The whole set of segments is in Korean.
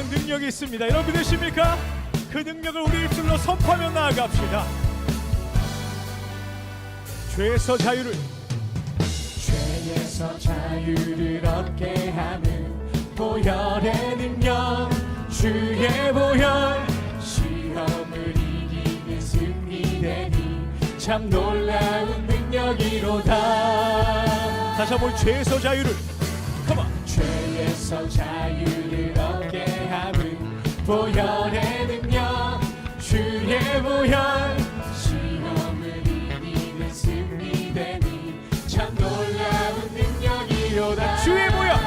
능력이 있습니다. 여러분 믿으십니까? 그 능력을 우리 입술로 선포하며 나아갑시다. 죄에서 자유를 얻게 하는 보혈의 능력, 주의 보혈, 시험을 이기는 승리되니 참 놀라운 능력이로다. 다시 한번 죄에서 자유를, 죄에서 자유를 얻게 하는 보혈의 능력, 주의 보혈, 시험을 이기는 승리되니 참 놀라운 능력이로다. 주의 보혈,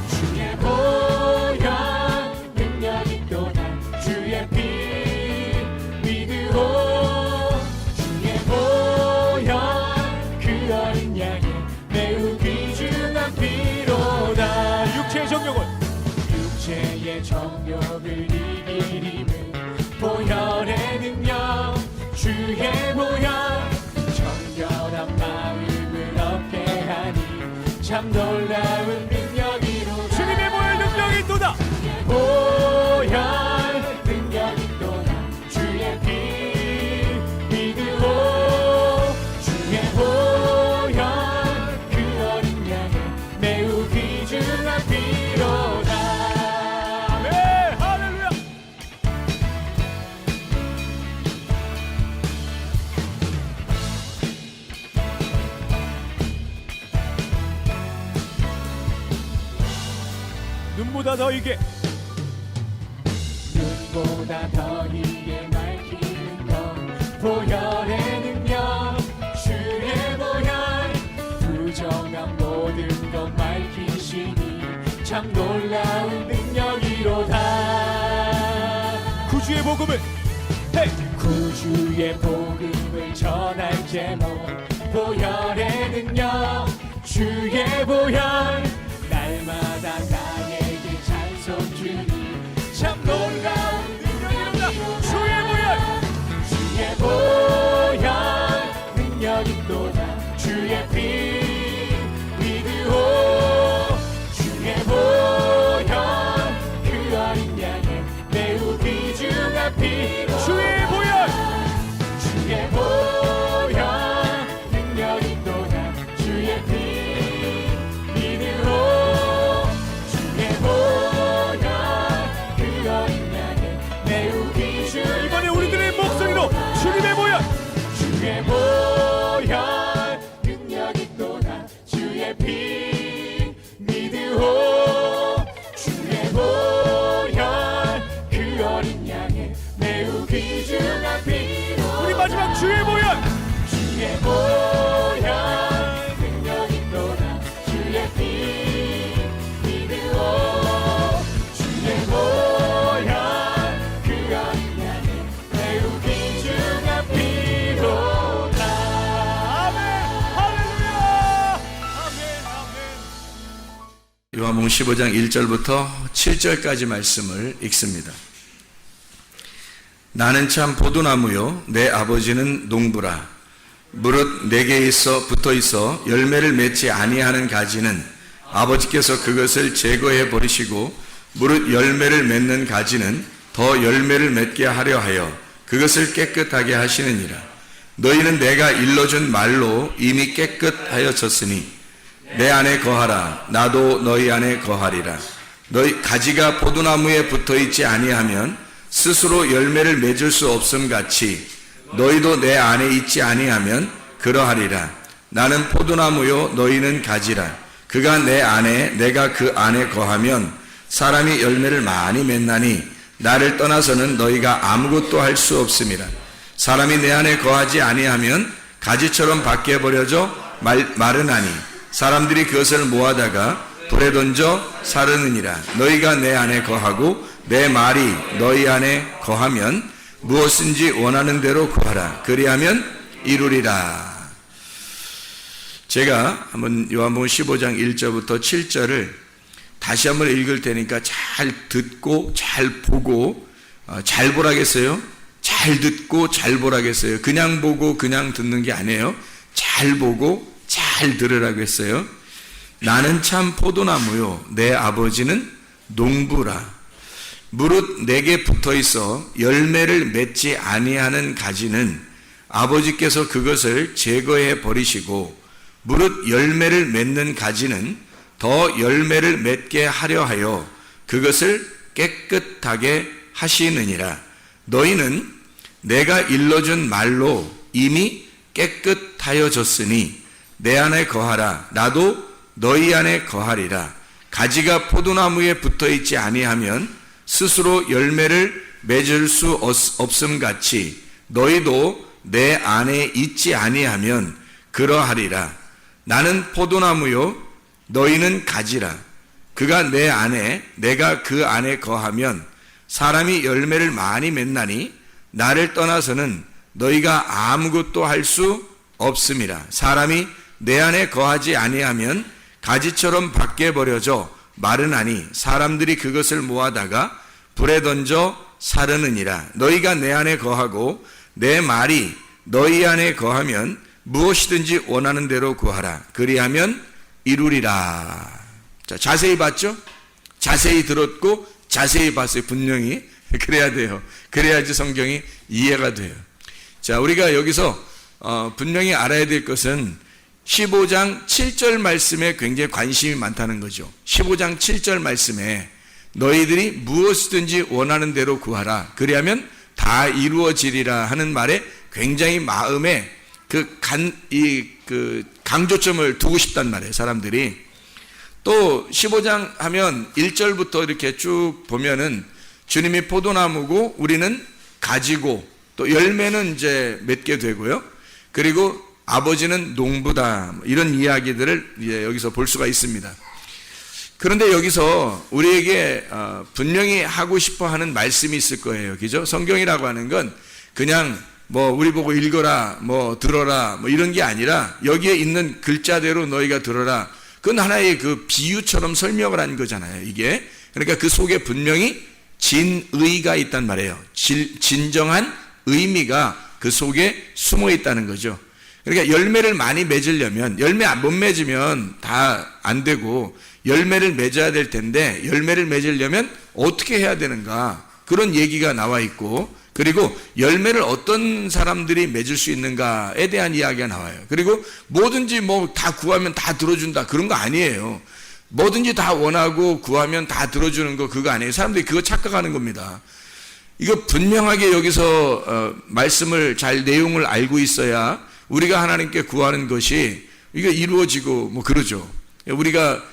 주의 보혈 능력이 또다. 주의 피 믿으오. 주의 보혈 그 어린 양의 매우 귀중한 피로다. 육체의 정욕을 이기림은 보혈의 능력, 주의 보혈, 정결한 마음을 얻게 하니 참 놀라운 능력이로다. 주님의 보혈 능력이 또다. 보혈 능력이 또다. 주의 피 믿으오. 주의 보혈 그 어린 양의 매우 귀중한 피로다. 네, 할렐루야. 눈보다 더 이게 맑히는 것 보혈의 능력, 주의 보혈, 부정한 모든 것 밝히시니 참 놀라운 능력이로다. 구주의 복음을 구주의 복음을 전할 제목, 보혈의 능력, 주의 보혈, 날마다 나에게 찬송 주니 참 놀라운 능력이로다. 주의 보혈, 주의 보혈 능력이 또다. 주의 피 믿으오. 주의 보혈 그 어린 양의 매우 귀중한 피. 주의 보혈, 주의 보혈 능력이 또다. 주의 피 믿으오. 주의 보혈 그 어린 양의 매우 귀중. 이번에 우리들의 목소리로 주님의 보혈, 주의 보혈 능력이 또다. 주의 피 믿으오. 주의 보혈 그 어린 양의 매우 귀중한 피. 우리 마지막 주의 보혈, 주의 보혈 능력이 또다. 주의 피 믿으오. 주의 보혈 그 어린 양의 매우 귀중한 피로다. 아멘, 할렐루야. 아멘, 아멘. 요한복음 15장 1절부터 7절까지 말씀을 읽습니다. 나는 참 포도나무요 내 아버지는 농부라. 무릇 내게 있어 붙어 있어 열매를 맺지 아니하는 가지는 아버지께서 그것을 제거해 버리시고, 무릇 열매를 맺는 가지는 더 열매를 맺게 하려 하여 그것을 깨끗하게 하시느니라. 너희는 내가 일러준 말로 이미 깨끗하여졌으니 내 안에 거하라. 나도 너희 안에 거하리라. 너희 가지가 포도나무에 붙어 있지 아니하면 스스로 열매를 맺을 수 없음 같이 너희도 내 안에 있지 아니하면 그러하리라. 나는 포도나무요 너희는 가지라. 그가 내 안에 내가 그 안에 거하면 사람이 열매를 많이 맺나니 나를 떠나서는 너희가 아무것도 할 수 없음이라. 사람이 내 안에 거하지 아니하면 가지처럼 밖에 버려져 마르나니 사람들이 그것을 모아다가 불에 던져 사르느니라. 너희가 내 안에 거하고 내 말이 너희 안에 거하면 무엇인지 원하는 대로 구하라. 그리하면 이루리라. 제가 한번 요한복음 15장 1절부터 7절을 다시 한번 읽을 테니까 잘 듣고 잘 보고 잘 보라겠어요? 잘 듣고 잘 보라겠어요? 그냥 보고 그냥 듣는 게 아니에요. 잘 보고 잘 들으라고 했어요. 나는 참 포도나무요 내 아버지는 농부라. 무릇 내게 붙어 있어 열매를 맺지 아니하는 가지는 아버지께서 그것을 제거해 버리시고 무릇 열매를 맺는 가지는 더 열매를 맺게 하려 하여 그것을 깨끗하게 하시느니라. 너희는 내가 일러준 말로 이미 깨끗하여졌으니 내 안에 거하라. 나도 너희 안에 거하리라. 가지가 포도나무에 붙어 있지 아니하면 스스로 열매를 맺을 수 없음 같이 너희도 내 안에 있지 아니하면 그러하리라. 나는 포도나무요 너희는 가지라. 그가 내 안에 내가 그 안에 거하면 사람이 열매를 많이 맺나니 나를 떠나서는 너희가 아무것도 할 수 없음이라. 사람이 내 안에 거하지 아니하면 가지처럼 밖에 버려져 마르나니 사람들이 그것을 모아다가 불에 던져 사르느니라. 너희가 내 안에 거하고 내 말이 너희 안에 거하면 무엇이든지 원하는 대로 구하라. 그리하면 이루리라. 자, 자세히 봤죠? 자세히 들었고 자세히 봤어요. 분명히. 그래야 돼요. 그래야지 성경이 이해가 돼요. 자, 우리가 여기서 분명히 알아야 될 것은 15장 7절 말씀에 굉장히 관심이 많다는 거죠. 15장 7절 말씀에 너희들이 무엇이든지 원하는 대로 구하라. 그리하면 다 이루어지리라 하는 말에 굉장히 마음에 강조점을 두고 싶단 말이에요, 사람들이. 또 15장 하면 1절부터 이렇게 쭉 보면은 주님이 포도나무고 우리는 가지고 또 열매는 이제 맺게 되고요. 그리고 아버지는 농부다. 이런 이야기들을 이제 여기서 볼 수가 있습니다. 그런데 여기서 우리에게 분명히 하고 싶어 하는 말씀이 있을 거예요. 그죠? 성경이라고 하는 건 그냥 뭐 우리 보고 읽어라, 뭐 들어라, 뭐 이런 게 아니라 여기에 있는 글자대로 너희가 들어라. 그건 하나의 그 비유처럼 설명을 한 거잖아요, 이게. 그러니까 그 속에 분명히 진의가 있단 말이에요. 진정한 의미가 그 속에 숨어 있다는 거죠. 그러니까 열매를 많이 맺으려면, 열매 못 맺으면 다 안 되고 열매를 맺어야 될 텐데 열매를 맺으려면 어떻게 해야 되는가, 그런 얘기가 나와 있고, 그리고 열매를 어떤 사람들이 맺을 수 있는가에 대한 이야기가 나와요. 그리고 뭐든지 뭐 다 구하면 다 들어준다, 그런 거 아니에요. 뭐든지 다 원하고 구하면 다 들어주는 거, 그거 아니에요. 사람들이 그거 착각하는 겁니다. 이거 분명하게 여기서 말씀을 잘 내용을 알고 있어야 우리가 하나님께 구하는 것이 이게 이루어지고 뭐 그러죠. 우리가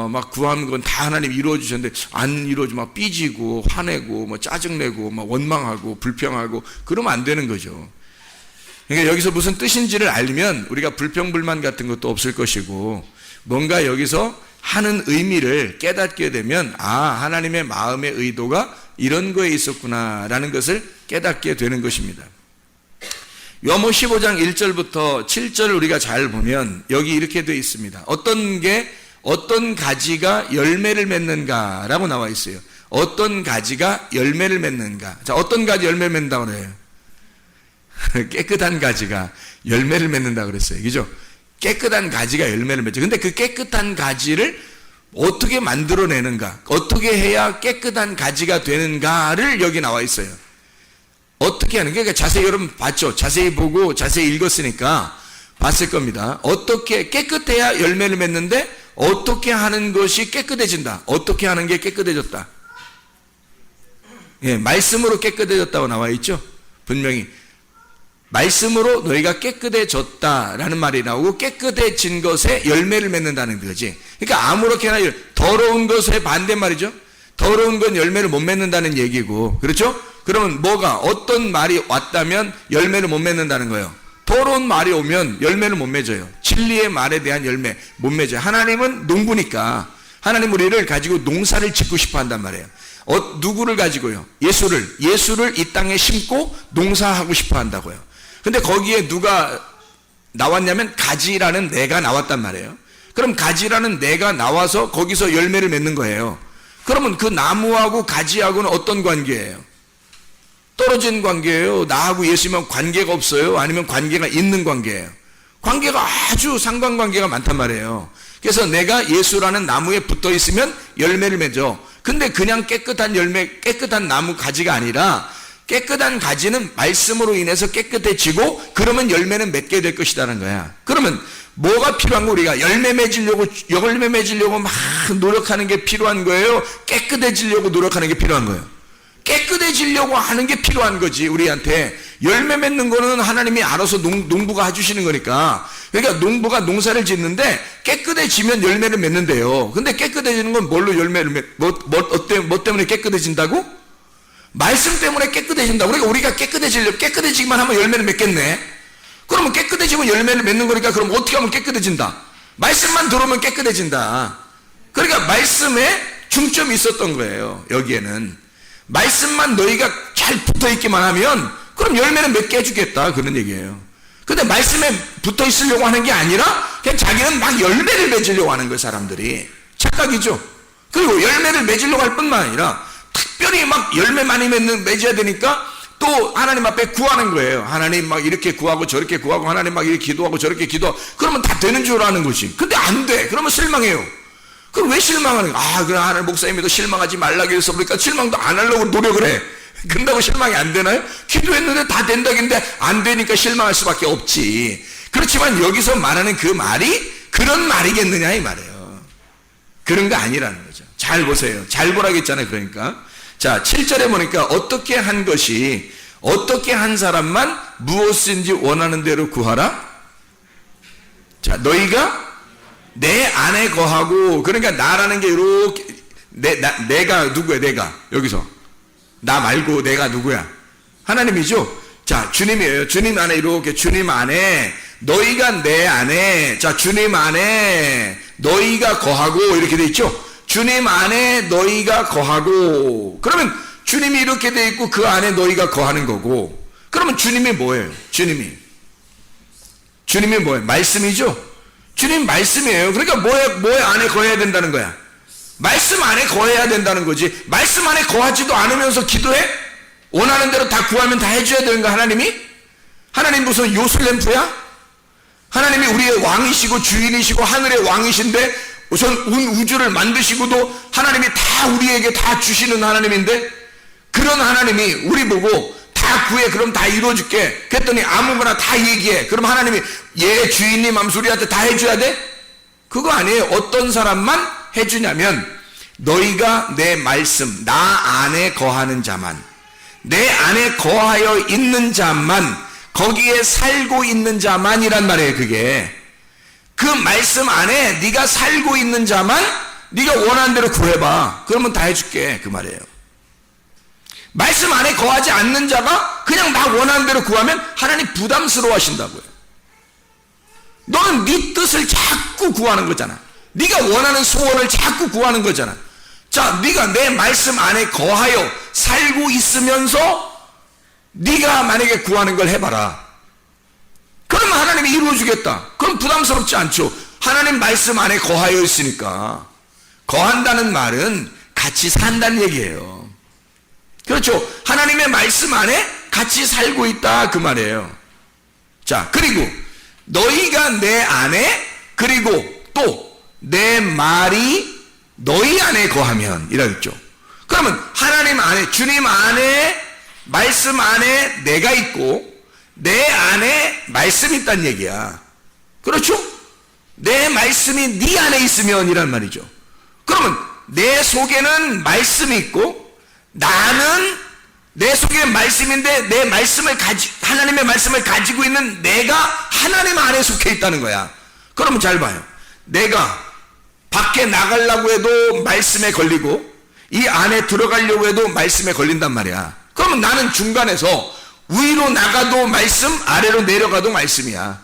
막 구하는 건 다 하나님 이루어 주셨는데 안 이루어지면 막 삐지고 화내고 뭐 짜증내고 막 원망하고 불평하고 그러면 안 되는 거죠. 그러니까 여기서 무슨 뜻인지를 알면 우리가 불평불만 같은 것도 없을 것이고, 뭔가 여기서 하는 의미를 깨닫게 되면 하나님의 마음의 의도가 이런 거에 있었구나라는 것을 깨닫게 되는 것입니다. 요한복음 15장 1절부터 7절을 우리가 잘 보면 여기 이렇게 되어 있습니다. 어떤 가지가 열매를 맺는가라고 나와 있어요. 어떤 가지가 열매를 맺는가. 자, 어떤 가지 열매를 맺는다고 그래요? 깨끗한 가지가 열매를 맺는다고 그랬어요. 그죠? 깨끗한 가지가 열매를 맺죠. 근데 그 깨끗한 가지를 어떻게 만들어내는가, 어떻게 해야 깨끗한 가지가 되는가를 여기 나와 있어요. 어떻게 하는 게, 그러니까 자세히 여러분 봤죠? 자세히 보고 자세히 읽었으니까 봤을 겁니다. 어떻게 깨끗해야 열매를 맺는데 어떻게 하는 것이 깨끗해진다. 어떻게 하는 게 깨끗해졌다. 예, 말씀으로 깨끗해졌다고 나와 있죠. 분명히 말씀으로 너희가 깨끗해졌다라는 말이 나오고, 깨끗해진 것에 열매를 맺는다는 거지. 그러니까 아무렇게나 더러운 것의 반대말이죠. 더러운 건 열매를 못 맺는다는 얘기고, 그렇죠? 그러면 뭐가, 어떤 말이 왔다면 열매를 못 맺는다는 거예요. 더러운 말이 오면 열매를 못 맺어요. 진리의 말에 대한 열매 못 맺어요. 하나님은 농부니까 하나님 우리를 가지고 농사를 짓고 싶어 한단 말이에요. 누구를 가지고요? 예수를 이 땅에 심고 농사하고 싶어 한다고요. 근데 거기에 누가 나왔냐면 가지라는 내가 나왔단 말이에요. 그럼 가지라는 내가 나와서 거기서 열매를 맺는 거예요. 그러면 그 나무하고 가지하고는 어떤 관계예요? 떨어진 관계예요? 나하고 예수님은 관계가 없어요? 아니면 관계가 있는 관계예요? 관계가 아주 상관관계가 많단 말이에요. 그래서 내가 예수라는 나무에 붙어 있으면 열매를 맺어. 근데 그냥 깨끗한 열매, 깨끗한 나무 가지가 아니라 깨끗한 가지는 말씀으로 인해서 깨끗해지고 그러면 열매는 맺게 될 것이라는 거야. 그러면 뭐가 필요한 거? 우리가 열매 맺으려고 막 노력하는 게 필요한 거예요? 깨끗해지려고 노력하는 게 필요한 거예요? 깨끗해지려고 하는 게 필요한 거지. 우리한테 열매 맺는 거는 하나님이 알아서 농부가 해주시는 거니까. 그러니까 농부가 농사를 짓는데 깨끗해지면 열매를 맺는데요. 근데 깨끗해지는 건 뭘로 열매를 뭐 때문에 깨끗해진다고? 말씀 때문에 깨끗해진다. 우리가 깨끗해지기만 하면 열매를 맺겠네. 그러면 깨끗해지면 열매를 맺는 거니까 그럼 어떻게 하면 깨끗해진다? 말씀만 들어오면 깨끗해진다. 그러니까 말씀에 중점이 있었던 거예요. 여기에는 말씀만 너희가 잘 붙어있기만 하면 그럼 열매는 맺게 해주겠다, 그런 얘기예요. 근데 말씀에 붙어있으려고 하는 게 아니라 그냥 자기는 막 열매를 맺으려고 하는 거예요. 사람들이 착각이죠. 그리고 열매를 맺으려고 할 뿐만 아니라 특별히 막 열매 많이 맺어야 되니까 또 하나님 앞에 구하는 거예요. 하나님 막 이렇게 구하고 저렇게 구하고 하나님 막 이렇게 기도하고 저렇게 기도하고 그러면 다 되는 줄 아는 거지. 근데 안 돼. 그러면 실망해요. 그럼 왜 실망하는 거야? 그럼 하나님 목사님도 실망하지 말라고 해서 그러니까 실망도 안 하려고 노력을 해. 그런다고 실망이 안 되나요? 기도했는데 다 된다긴데 안 되니까 실망할 수밖에 없지. 그렇지만 여기서 말하는 그 말이 그런 말이겠느냐 이 말이에요. 그런 거 아니라는 거죠. 잘 보세요. 잘 보라겠잖아요. 그러니까 자 7절에 보니까 어떻게 한 것이 어떻게 한 사람만 무엇인지 원하는 대로 구하라. 자 너희가 내 안에 거하고, 그러니까 나라는 게 이렇게 내가 누구야? 내가 여기서 나 말고 내가 누구야? 하나님이죠. 자 주님이에요. 주님 안에 이렇게 주님 안에 너희가 내 안에, 자 주님 안에 너희가 거하고 이렇게 돼 있죠. 주님 안에 너희가 거하고, 그러면 주님이 이렇게 돼 있고 그 안에 너희가 거하는 거고, 그러면 주님이 뭐예요? 주님이 뭐예요? 말씀이죠. 주님 말씀이에요. 그러니까 뭐에 안에 거해야 된다는 거야? 말씀 안에 거해야 된다는 거지. 말씀 안에 거하지도 않으면서 기도해? 원하는 대로 다 구하면 다 해줘야 되는가 하나님이? 하나님 무슨 요술램프야? 하나님이 우리의 왕이시고 주인이시고 하늘의 왕이신데 우선 우주를 만드시고도 하나님이 다 우리에게 다 주시는 하나님인데, 그런 하나님이 우리 보고 다 구해, 그럼 다 이루어줄게 그랬더니 아무거나 다 얘기해. 그럼 하나님이 얘 주인님 하면서 우리한테 다 해줘야 돼? 그거 아니에요. 어떤 사람만 해주냐면 너희가 내 말씀 나 안에 거하는 자만, 내 안에 거하여 있는 자만, 거기에 살고 있는 자만이란 말이에요. 그게 그 말씀 안에 네가 살고 있는 자만 네가 원하는 대로 구해봐. 그러면 다 해줄게 그 말이에요. 말씀 안에 거하지 않는 자가 그냥 나 원하는 대로 구하면 하나님 부담스러워 하신다고요. 너는 네 뜻을 자꾸 구하는 거잖아. 네가 원하는 소원을 자꾸 구하는 거잖아. 자, 네가 내 말씀 안에 거하여 살고 있으면서 네가 만약에 구하는 걸 해봐라. 그러면 하나님이 이루어주겠다. 그럼 부담스럽지 않죠. 하나님 말씀 안에 거하여 있으니까. 거한다는 말은 같이 산다는 얘기예요. 그렇죠. 하나님의 말씀 안에 같이 살고 있다 그 말이에요. 자, 그리고 너희가 내 안에, 그리고 또 내 말이 너희 안에 거하면 이라겠죠. 그러면 하나님 안에, 주님 안에, 말씀 안에 내가 있고 내 안에 말씀이 있다는 얘기야. 그렇죠? 내 말씀이 네 안에 있으면 이란 말이죠. 그러면 내 속에는 말씀이 있고 나는 내 속에 말씀인데 내 말씀을 하나님의 말씀을 가지고 있는 내가 하나님 안에 속해 있다는 거야. 그러면 잘 봐요. 내가 밖에 나가려고 해도 말씀에 걸리고 이 안에 들어가려고 해도 말씀에 걸린단 말이야. 그러면 나는 중간에서 위로 나가도 말씀, 아래로 내려가도 말씀이야.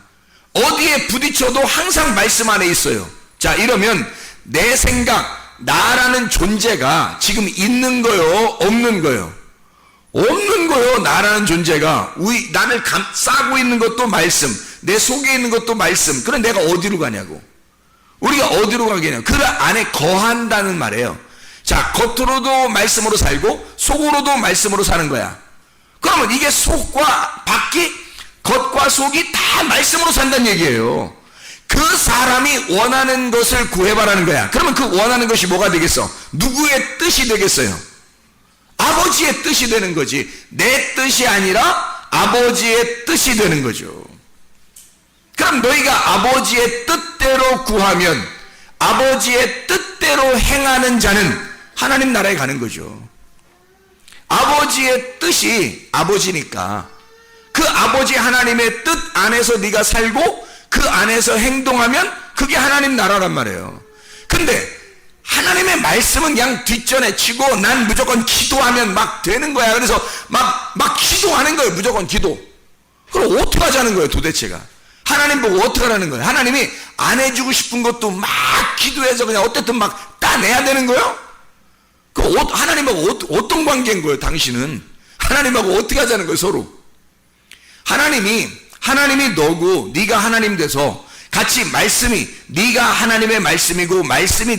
어디에 부딪혀도 항상 말씀 안에 있어요. 자, 이러면 내 생각, 나라는 존재가 지금 있는 거요, 없는 거요? 없는 거요. 나라는 존재가 나를 감싸고 있는 것도 말씀, 내 속에 있는 것도 말씀. 그럼 내가 어디로 가냐고. 우리가 어디로 가겠냐. 그 안에 거한다는 말이에요. 자, 겉으로도 말씀으로 살고 속으로도 말씀으로 사는 거야. 그러면 이게 속과 밖이, 겉과 속이 다 말씀으로 산다는 얘기예요. 그 그 사람이 원하는 것을 구해봐라는 거야. 그러면 그 원하는 것이 뭐가 되겠어? 누구의 뜻이 되겠어요? 아버지의 뜻이 되는 거지. 내 뜻이 아니라 아버지의 뜻이 되는 거죠. 그럼 너희가 아버지의 뜻대로 구하면 아버지의 뜻대로 행하는 자는 하나님 나라에 가는 거죠. 아버지의 뜻이 아버지니까 그 아버지 하나님의 뜻 안에서 네가 살고 그 안에서 행동하면 그게 하나님 나라란 말이에요. 근데 하나님의 말씀은 그냥 뒷전에 치고 난 무조건 기도하면 막 되는 거야. 그래서 막 기도하는 거예요. 무조건 기도. 그럼 어떻게 하자는 거예요 도대체가? 하나님 보고 어떻게 하라는 거예요? 하나님이 안 해주고 싶은 것도 막 기도해서 그냥 어쨌든 막 따내야 되는 거예요? 하나님하고 어떤 관계인 거예요 당신은? 하나님하고 어떻게 하자는 거예요 서로? 하나님이 너고 네가 하나님 돼서 같이 말씀이 네가 하나님의 말씀이고 말씀이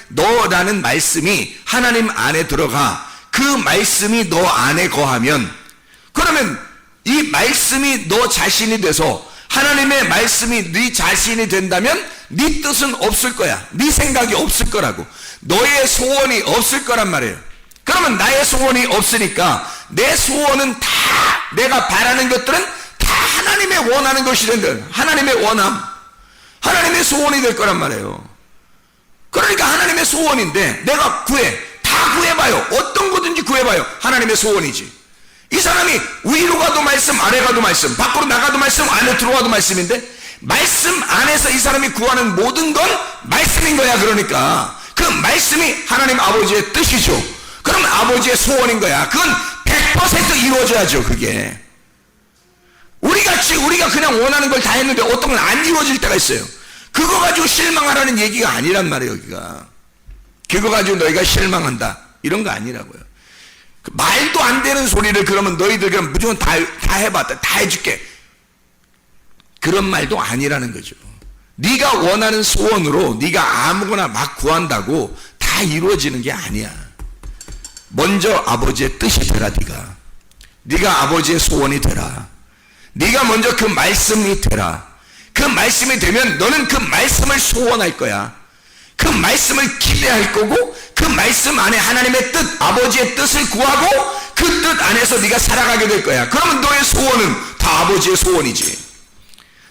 너라는 말씀이 하나님 안에 들어가 그 말씀이 너 안에 거하면 그러면 이 말씀이 너 자신이 돼서 하나님의 말씀이 네 자신이 된다면 네 뜻은 없을 거야. 네 생각이 없을 거라고. 너의 소원이 없을 거란 말이에요. 그러면 나의 소원이 없으니까 내 소원은 다 내가 바라는 것들은 다 하나님의 원하는 것이 된다. 하나님의 원함, 하나님의 소원이 될 거란 말이에요. 그러니까 하나님의 소원인데 내가 다 구해봐요. 어떤 거든지 구해봐요. 하나님의 소원이지. 이 사람이 위로 가도 말씀, 아래 가도 말씀, 밖으로 나가도 말씀, 안에 들어와도 말씀인데 말씀 안에서 이 사람이 구하는 모든 건 말씀인 거야. 그러니까 그 말씀이 하나님 아버지의 뜻이죠. 그럼 아버지의 소원인 거야. 그건 100% 이루어져야죠. 그게 우리가 그냥 원하는 걸 다 했는데 어떤 건 안 이루어질 때가 있어요. 그거 가지고 실망하라는 얘기가 아니란 말이에요. 여기가 그거 가지고 너희가 실망한다 이런 거 아니라고요. 말도 안 되는 소리를 그러면 너희들 그럼 무조건 다 해봐, 다 해줄게 그런 말도 아니라는 거죠. 네가 원하는 소원으로 네가 아무거나 막 구한다고 다 이루어지는 게 아니야. 먼저 아버지의 뜻이 되라. 네가 아버지의 소원이 되라. 네가 먼저 그 말씀이 되라. 그 말씀이 되면 너는 그 말씀을 소원할 거야. 그 말씀을 기대할 거고 그 말씀 안에 하나님의 뜻, 아버지의 뜻을 구하고 그 뜻 안에서 네가 살아가게 될 거야. 그러면 너의 소원은 다 아버지의 소원이지.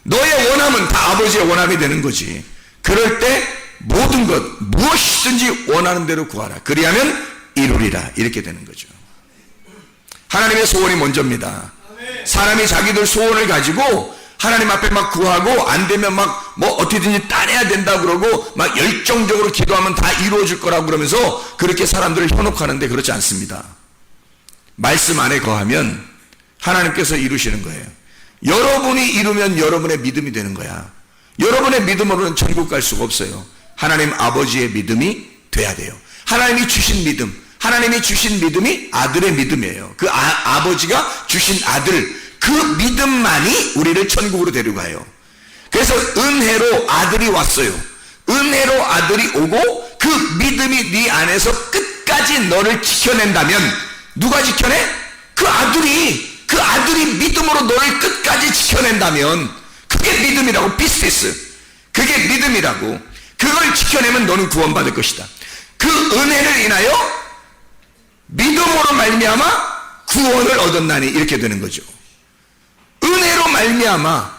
너의 원함은 다 아버지의 원함이 되는 거지. 그럴 때 모든 것 무엇이든지 원하는 대로 구하라. 그리하면 이루리라. 이렇게 되는 거죠. 하나님의 소원이 먼저입니다. 사람이 자기들 소원을 가지고 하나님 앞에 막 구하고 안 되면 막 뭐 어떻게든지 따내야 된다 그러고 막 열정적으로 기도하면 다 이루어질 거라고 그러면서 그렇게 사람들을 현혹하는데 그렇지 않습니다. 말씀 안에 거하면 하나님께서 이루시는 거예요. 여러분이 이루면 여러분의 믿음이 되는 거야. 여러분의 믿음으로는 천국 갈 수가 없어요. 하나님 아버지의 믿음이 돼야 돼요. 하나님이 주신 믿음이 아들의 믿음이에요. 그 아버지가 주신 아들, 그 믿음만이 우리를 천국으로 데려가요. 그래서 은혜로 아들이 왔어요. 은혜로 아들이 오고 그 믿음이 네 안에서 끝까지 너를 지켜낸다면 누가 지켜내? 그 아들이 믿음으로 너를 끝까지 지켜낸다면 그게 믿음이라고. 피스티스, 그게 믿음이라고. 그걸 지켜내면 너는 구원받을 것이다. 그 은혜를 인하여 믿음으로 말미암아 구원을 얻었나니 이렇게 되는 거죠. 은혜로 말미암아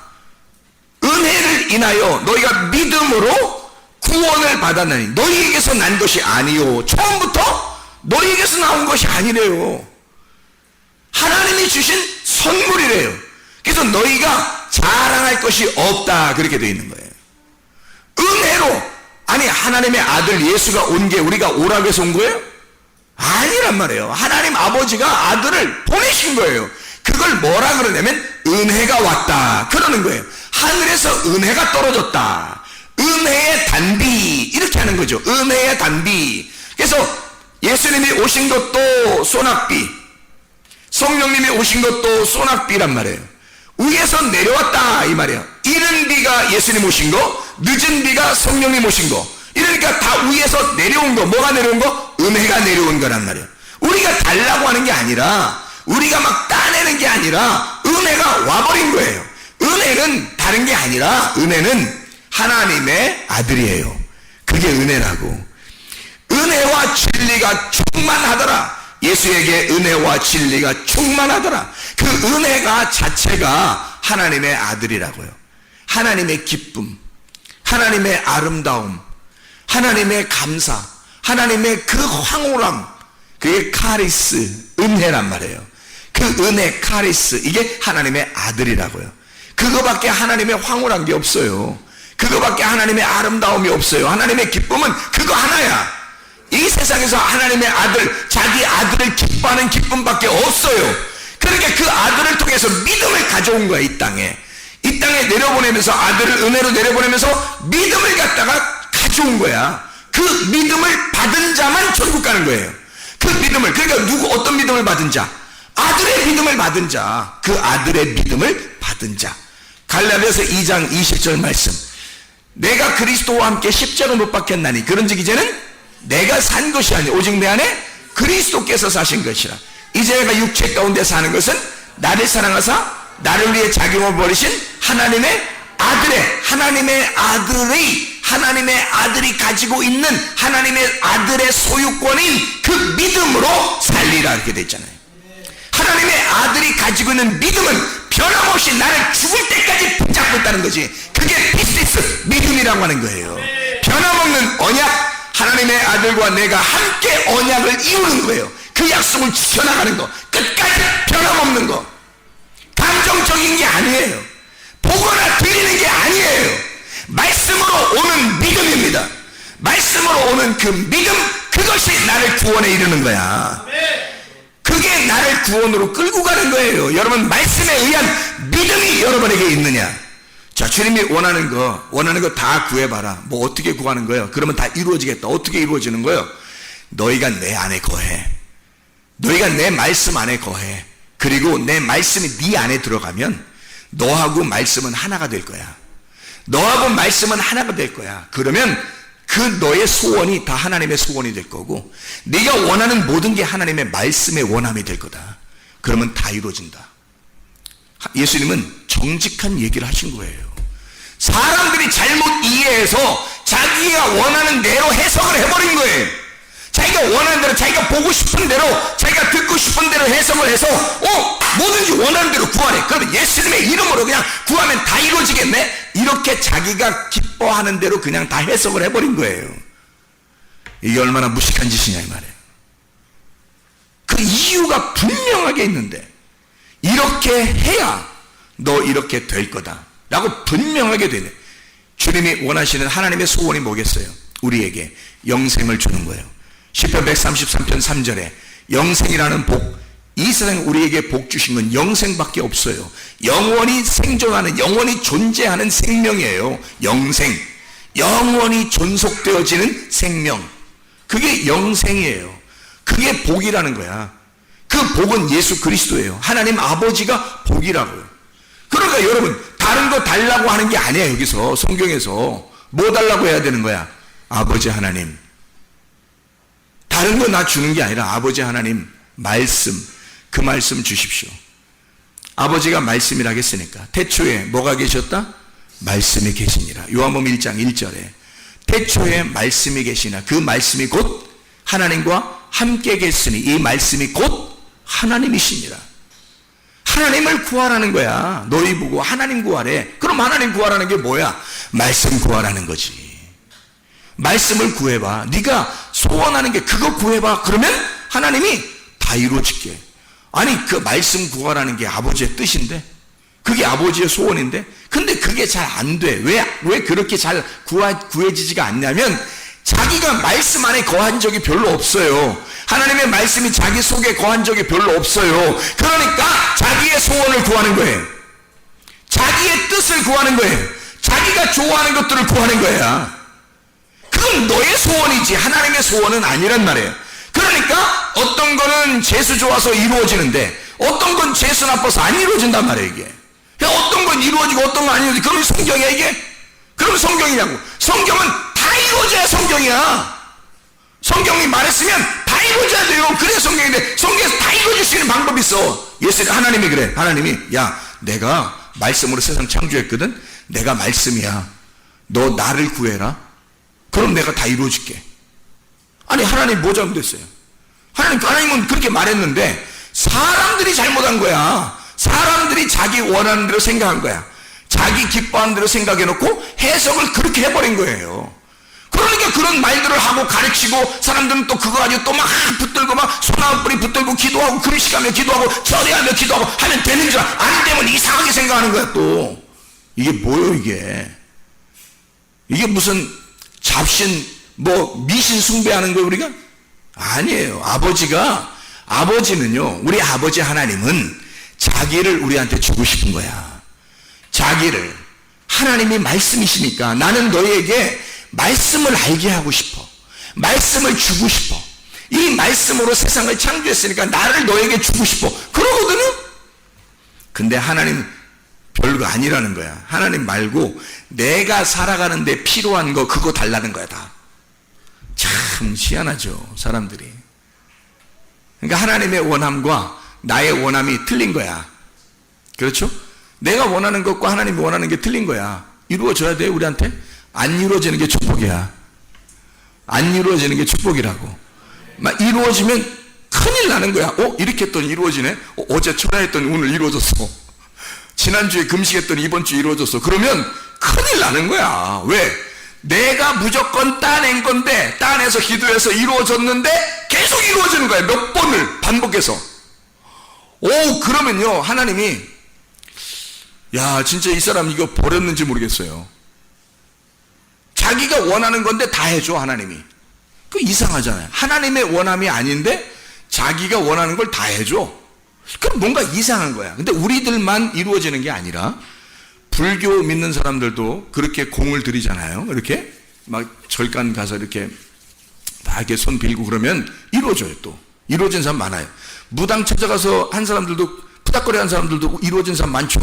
은혜를 인하여 너희가 믿음으로 구원을 받았나니 너희에게서 난 것이 아니요. 처음부터 너희에게서 나온 것이 아니래요. 하나님이 주신 선물이래요. 그래서 너희가 자랑할 것이 없다 그렇게 되어 있는 거예요. 은혜로. 아니 하나님의 아들 예수가 온 게 우리가 오라고 해서 온 거예요? 아니란 말이에요. 하나님 아버지가 아들을 보내신 거예요. 그걸 뭐라 그러냐면 은혜가 왔다 그러는 거예요. 하늘에서 은혜가 떨어졌다. 은혜의 단비 이렇게 하는 거죠. 은혜의 단비. 그래서 예수님이 오신 것도 소낙비, 성령님이 오신 것도 소낙비란 말이에요. 위에서 내려왔다 이 말이에요. 이른 비가 예수님 오신 거, 늦은 비가 성령님 오신 거. 이러니까 다 위에서 내려온 거. 뭐가 내려온 거? 은혜가 내려온 거란 말이에요. 우리가 달라고 하는 게 아니라, 우리가 막 따내는 게 아니라 은혜가 와버린 거예요. 은혜는 다른 게 아니라 은혜는 하나님의 아들이에요. 그게 은혜라고. 은혜와 진리가 충만하더라. 예수에게 은혜와 진리가 충만하더라. 그 은혜가 자체가 하나님의 아들이라고요. 하나님의 기쁨, 하나님의 아름다움, 하나님의 감사, 하나님의 그 황홀함, 그게 카리스, 은혜란 말이에요. 그 은혜, 카리스, 이게 하나님의 아들이라고요. 그거밖에 하나님의 황홀한 게 없어요. 그거밖에 하나님의 아름다움이 없어요. 하나님의 기쁨은 그거 하나야. 이 세상에서 하나님의 아들, 자기 아들을 기뻐하는 기쁨밖에 없어요. 그러니까 그 아들을 통해서 믿음을 가져온 거야. 이 땅에 내려보내면서, 아들을 은혜로 내려보내면서 믿음을 갖다가 가져온 거야. 그 믿음을 받은 자만 천국 가는 거예요. 그 믿음을, 그러니까 어떤 믿음을 받은 자? 아들의 믿음을 받은 자. 그 아들의 믿음을 받은 자. 갈라디아서 2장 20절 말씀. 내가 그리스도와 함께 십자가 못 박혔나니 그런즉 이제는 내가 산 것이 아니 오직 내 안에 그리스도께서 사신 것이라. 이제 내가 육체 가운데 사는 것은 나를 사랑하사 나를 위해 자기 몸을 버리신 하나님의 하나님의 아들이 가지고 있는 하나님의 아들의 소유권인 그 믿음으로 살리라 이렇게 돼 있잖아요. 하나님의 아들이 가지고 있는 믿음은 변함없이 나를 죽을 때까지 붙잡고 있다는 거지. 그게 피스티스 믿음이라고 하는 거예요. 변함없는 언약, 하나님의 아들과 내가 함께 언약을 이루는 거예요. 그 약속을 지켜나가는 거, 끝까지 변함없는 거. 감정적인 게 아니에요. 보거나 들리는 게 아니에요. 말씀으로 오는 믿음입니다. 말씀으로 오는 그 믿음, 그것이 나를 구원에 이르는 거야. 그게 나를 구원으로 끌고 가는 거예요. 여러분, 말씀에 의한 믿음이 여러분에게 있느냐? 자, 주님이 원하는 거 다 구해봐라. 뭐 어떻게 구하는 거예요? 그러면 다 이루어지겠다. 어떻게 이루어지는 거예요? 너희가 내 안에 거해. 너희가 내 말씀 안에 거해. 그리고 내 말씀이 네 안에 들어가면 너하고 말씀은 하나가 될 거야. 너하고 말씀은 하나가 될 거야. 그러면 그 너의 소원이 다 하나님의 소원이 될 거고, 네가 원하는 모든 게 하나님의 말씀의 원함이 될 거다. 그러면 다 이루어진다. 예수님은 정직한 얘기를 하신 거예요. 사람들이 잘못 이해해서 자기가 원하는 대로 해석을 해버린 거예요. 자기가 원하는 대로, 자기가 보고 싶은 대로, 자기가 듣고 싶은 대로 해석을 해서 뭐든지 원하는 대로 구하래. 그러면 예수님의 이름으로 그냥 구하면 다 이루어지겠네? 이렇게 자기가 기뻐하는 대로 그냥 다 해석을 해버린 거예요. 이게 얼마나 무식한 짓이냐 이 말이에요. 그 이유가 분명하게 있는데 이렇게 해야 너 이렇게 될 거다 라고 분명하게 되네. 주님이 원하시는 하나님의 소원이 뭐겠어요? 우리에게 영생을 주는 거예요. 시편 133편 3절에 영생이라는 복, 이 세상에 우리에게 복 주신 건 영생밖에 없어요. 영원히 생존하는, 영원히 존재하는 생명이에요. 영생, 영원히 존속되어지는 생명, 그게 영생이에요. 그게 복이라는 거야. 그 복은 예수 그리스도예요. 하나님 아버지가 복이라고요. 그러니까 여러분, 다른 거 달라고 하는 게 아니에요. 여기서 성경에서 뭐 달라고 해야 되는 거야? 아버지 하나님, 다른 거 나 주는 게 아니라 아버지 하나님 말씀, 그 말씀 주십시오. 아버지가 말씀이라 했으니까 태초에 뭐가 계셨다? 말씀이 계시니라. 요한복음 1장 1절에 태초에 말씀이 계시나 그 말씀이 곧 하나님과 함께 계시니 이 말씀이 곧 하나님이시니라. 하나님을 구하라는 거야. 너희 보고 하나님 구하래. 그럼 하나님 구하라는 게 뭐야? 말씀 구하라는 거지. 말씀을 구해봐. 네가 소원하는 게 그거 구해봐. 그러면 하나님이 다 이루어질게. 아니, 그 말씀 구하라는 게 아버지의 뜻인데, 그게 아버지의 소원인데, 근데 그게 잘 안 돼. 왜 그렇게 잘 구해지지가 않냐면 자기가 말씀 안에 거한 적이 별로 없어요. 하나님의 말씀이 자기 속에 거한 적이 별로 없어요. 그러니까 자기의 소원을 구하는 거예요. 자기의 뜻을 구하는 거예요. 자기가 좋아하는 것들을 구하는 거야. 그건 너의 소원이지 하나님의 소원은 아니란 말이에요. 그러니까 어떤 거는 재수 좋아서 이루어지는데 어떤 건 재수 나빠서 안 이루어진단 말이에요. 이게 어떤 건 이루어지고 어떤 건 안 이루어지고, 그럼 성경이야 이게? 그럼 성경이냐고. 성경은 다 이루어져야 성경이야. 성경이 말했으면 다 이루어져야 돼요. 그래야 성경인데 성경에서 다 이루어질 수 있는 방법이 있어. 예수님, 하나님이 그래. 하나님이 야, 내가 말씀으로 세상 창조했거든. 내가 말씀이야. 너 나를 구해라. 그럼 내가 다 이루어줄게. 아니, 하나님 뭐 잘못했어요? 하나님은 그렇게 말했는데 사람들이 잘못한 거야. 사람들이 자기 원하는 대로 생각한 거야. 자기 기뻐하는 대로 생각해놓고 해석을 그렇게 해버린 거예요. 그러니까 그런 말들을 하고 가르치고 사람들은 또 그거 가지고 또 막 붙들고 막 소나무뿌리 붙들고 기도하고 금식하며 기도하고 절에하며 기도하고 하면 되는 줄 안 되면 이상하게 생각하는 거야. 또 이게 뭐예요? 이게 무슨 잡신 뭐 미신 숭배하는 거예요 우리가? 아니에요. 아버지는요, 우리 아버지 하나님은 자기를 우리한테 주고 싶은 거야. 자기를. 하나님이 말씀이시니까 나는 너희에게 말씀을 알게 하고 싶어. 말씀을 주고 싶어. 이 말씀으로 세상을 창조했으니까 나를 너에게 주고 싶어. 그러거든요. 근데 하나님 별거 아니라는 거야. 하나님 말고 내가 살아가는 데 필요한 거 그거 달라는 거야 다. 참 희한하죠 사람들이. 그러니까 하나님의 원함과 나의 원함이 틀린 거야. 그렇죠? 내가 원하는 것과 하나님이 원하는 게 틀린 거야. 이루어져야 돼 우리한테? 안 이루어지는 게 축복이야. 안 이루어지는 게 축복이라고. 막 이루어지면 큰일 나는 거야. 이렇게 했더니 이루어지네. 어제 철야했더니 오늘 이루어졌어. 지난주에 금식했더니 이번 주에 이루어졌어. 그러면 큰일 나는 거야. 왜? 내가 무조건 따낸 건데 따내서 기도해서 이루어졌는데 계속 이루어지는 거야. 몇 번을 반복해서. 그러면요 하나님이 야 진짜 이 사람 이거 버렸는지 모르겠어요. 자기가 원하는 건데 다 해줘 하나님이. 그 이상하잖아요. 하나님의 원함이 아닌데 자기가 원하는 걸 다 해줘. 그럼 뭔가 이상한 거야. 근데 우리들만 이루어지는 게 아니라 불교 믿는 사람들도 그렇게 공을 들이잖아요. 이렇게 막 절간 가서 이렇게 다 이렇게 손 빌고 그러면 이루어져요. 또 이루어진 사람 많아요. 무당 찾아가서 한 사람들도 푸닥거리 한 사람들도 이루어진 사람 많죠.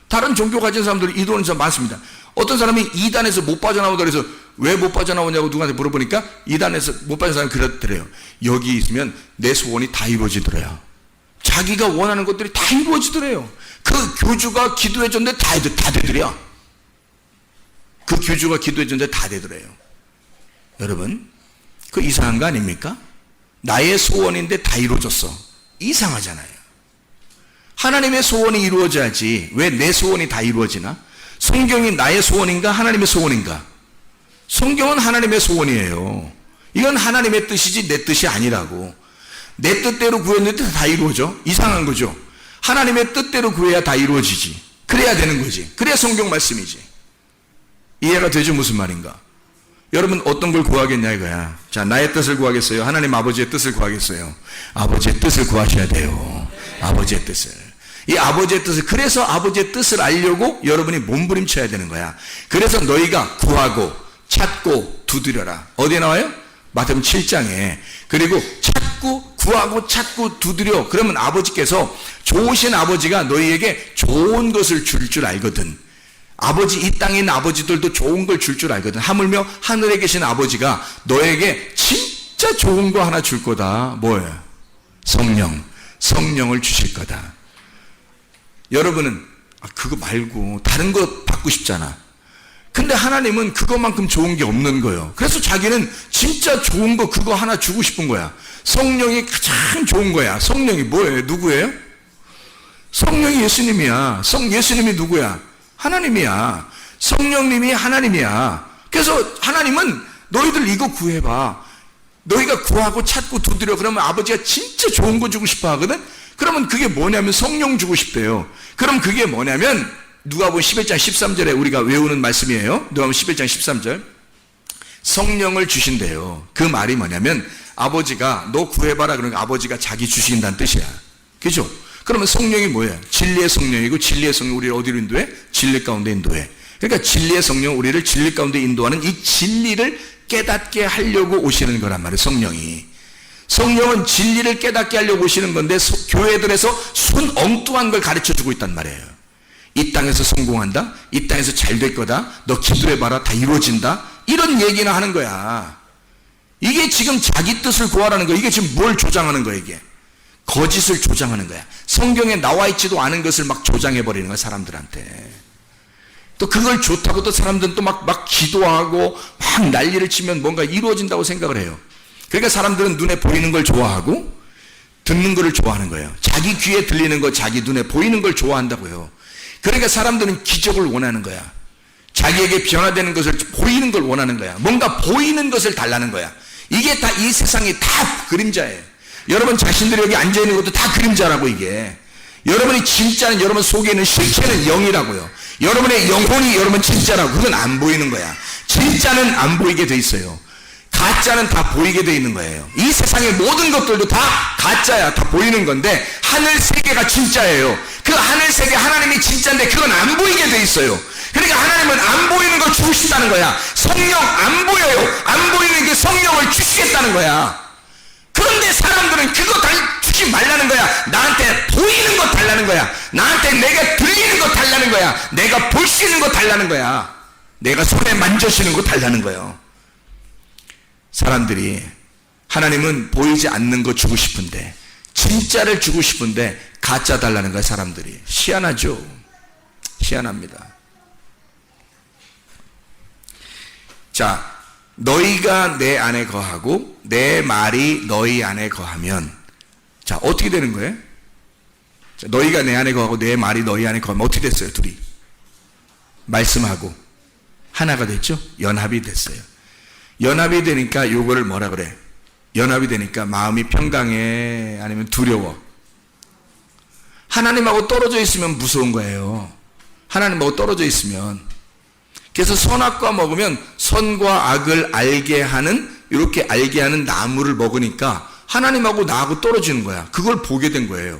다른 종교 가진 사람들이 이루어진 사람 많습니다. 어떤 사람이 이단에서 못 빠져나오다 그래서 왜 못 빠져나오냐고 누구한테 물어보니까 이단에서 못 빠진 사람이 그렇더래요. 여기 있으면 내 소원이 다 이루어지더래요. 자기가 원하는 것들이 다 이루어지더래요. 그 교주가 기도해줬는데 다 되더래요. 그 교주가 기도해줬는데 다 되더래요. 여러분 그 이상한 거 아닙니까? 나의 소원인데 다 이루어졌어. 이상하잖아요. 하나님의 소원이 이루어져야지 왜 내 소원이 다 이루어지나? 성경이 나의 소원인가 하나님의 소원인가? 성경은 하나님의 소원이에요. 이건 하나님의 뜻이지 내 뜻이 아니라고. 내 뜻대로 구했는데 다 이루어져? 이상한 거죠. 하나님의 뜻대로 구해야 다 이루어지지. 그래야 되는 거지. 그래야 성경 말씀이지. 이해가 되죠? 무슨 말인가? 여러분 어떤 걸 구하겠냐 이거야. 자, 나의 뜻을 구하겠어요? 하나님 아버지의 뜻을 구하겠어요? 아버지의 뜻을 구하셔야 돼요. 아버지의 뜻을. 이 아버지의 뜻을, 그래서 아버지의 뜻을 알려고 여러분이 몸부림쳐야 되는 거야. 그래서 너희가 구하고 찾고 두드려라. 어디에 나와요? 마태복음 7장에. 그리고 찾고 구하고 찾고 두드려. 그러면 아버지께서, 좋으신 아버지가 너희에게 좋은 것을 줄 알거든. 아버지, 이 땅에 있는 아버지들도 좋은 걸 줄 알거든. 하물며 하늘에 계신 아버지가 너에게 진짜 좋은 거 하나 줄 거다. 뭐예요? 성령을 주실 거다. 여러분은 그거 말고 다른 거 받고 싶잖아. 근데 하나님은 그것만큼 좋은 게 없는 거예요. 그래서 자기는 진짜 좋은 거 그거 하나 주고 싶은 거야. 성령이 가장 좋은 거야. 성령이 뭐예요? 누구예요? 성령이 예수님이야. 예수님이 누구야? 하나님이야. 성령님이 하나님이야. 그래서 하나님은 너희들 이거 구해봐. 너희가 구하고 찾고 두드려. 그러면 아버지가 진짜 좋은 거 주고 싶어 하거든. 그러면 그게 뭐냐면 성령 주고 싶대요. 그럼 그게 뭐냐면 누가복음 11장 13절에 우리가 외우는 말씀이에요. 누가복음 11장 13절. 성령을 주신대요. 그 말이 뭐냐면 아버지가 너 구해봐라 그러니까 아버지가 자기 주신다는 뜻이야. 그죠? 그러면 성령이 뭐예요? 진리의 성령이고 진리의 성령 우리를 어디로 인도해? 진리 가운데 인도해. 그러니까 진리의 성령 우리를 진리 가운데 인도하는 이 진리를 깨닫게 하려고 오시는 거란 말이에요. 성령은 진리를 깨닫게 하려고 오시는 건데 교회들에서 순 엉뚱한 걸 가르쳐주고 있단 말이에요. 이 땅에서 성공한다? 이 땅에서 잘 될 거다? 너 기도해봐라 다 이루어진다? 이런 얘기나 하는 거야. 이게 지금 자기 뜻을 구하라는 거야. 이게 지금 뭘 조장하는 거야 이게? 거짓을 조장하는 거야. 성경에 나와 있지도 않은 것을 막 조장해버리는 거야 사람들한테. 또 그걸 좋다고 또 사람들은 또 막 기도하고 막 난리를 치면 뭔가 이루어진다고 생각을 해요. 그러니까 사람들은 눈에 보이는 걸 좋아하고 듣는 거를 좋아하는 거예요. 자기 귀에 들리는 거, 자기 눈에 보이는 걸 좋아한다고요. 그러니까 사람들은 기적을 원하는 거야. 자기에게 변화되는 것을 보이는 걸 원하는 거야. 뭔가 보이는 것을 달라는 거야. 이게 다 이 세상이 다 그림자예요. 여러분 자신들이 여기 앉아있는 것도 다 그림자라고. 이게 여러분이 진짜는 여러분 속에 있는 실체는 영이라고요. 여러분의 영혼이 여러분 진짜라고. 그건 안 보이는 거야. 진짜는 안 보이게 돼 있어요. 가짜는 다 보이게 돼 있는 거예요. 이 세상의 모든 것들도 다 가짜야. 다 보이는 건데 하늘 세계가 진짜예요. 그 하늘 세계 하나님이 진짜인데 그건 안 보이게 돼 있어요. 그러니까 하나님은 안 보이는 걸 주시다는 거야. 성령 안 보여요. 안 보이는 게 성령을 주시겠다는 거야. 그런데 사람들은 그거 주지 말라는 거야. 나한테 보이는 거 달라는 거야. 나한테 내가 들리는 거 달라는 거야. 내가 볼 수 있는 거 달라는 거야. 내가 손에 만져지는 거 달라는 거예요. 사람들이 하나님은 보이지 않는 거 주고 싶은데, 진짜를 주고 싶은데 가짜 달라는 거야. 사람들이 희한하죠. 희한합니다. 자, 너희가 내 안에 거하고 내 말이 너희 안에 거하면, 자, 어떻게 되는 거예요? 자, 너희가 내 안에 거하고 내 말이 너희 안에 거하면 어떻게 됐어요? 둘이 말씀하고 하나가 됐죠? 연합이 됐어요. 연합이 되니까 요거를 뭐라 그래? 연합이 되니까 마음이 평강해? 아니면 두려워? 하나님하고 떨어져 있으면 무서운 거예요. 하나님하고 떨어져 있으면. 그래서 선악과 먹으면 선과 악을 알게 하는, 이렇게 알게 하는 나무를 먹으니까 하나님하고 나하고 떨어지는 거야. 그걸 보게 된 거예요.